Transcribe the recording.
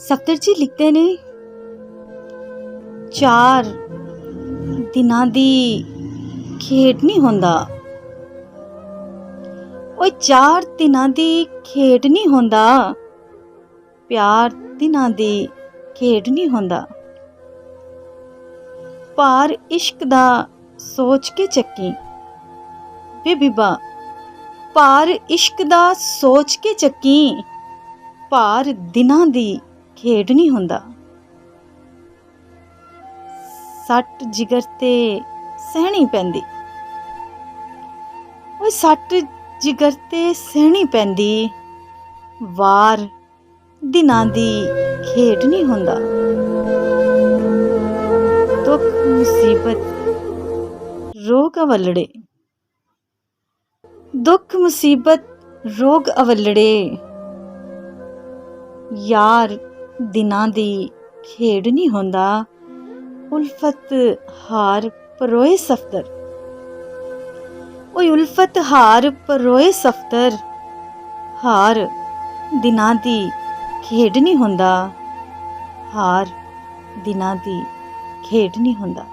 सफदर जी लिखते ने 4 दिनां दी खेड नहीं होंदा। ओए 4 दिनां दी खेड नहीं होंदा, प्यार दिनां दी खेड नहीं होंदा। पार इश्क दा सोच के चक्की वे बीबा, पार इश्क दा सोच के चक्की, पार दिनां दी खेड नहीं होंदा। सट जिगर ते सहनी पैंदी, ओए सट जिगर ते सहनी पैंदी, वार दिनां दी खेड नहीं होंदा। दुख मुसीबत रोग अवलड़े, दुख मुसीबत रोग अवलड़े, यार दिनां दी खेड नहीं होंदा। उल्फत हार परोए सफदर, ओए उल्फत हार परोए सफदर, हार दिनां दी खेड नहीं होंदा, हार दिनां दी खेड नहीं होंदा।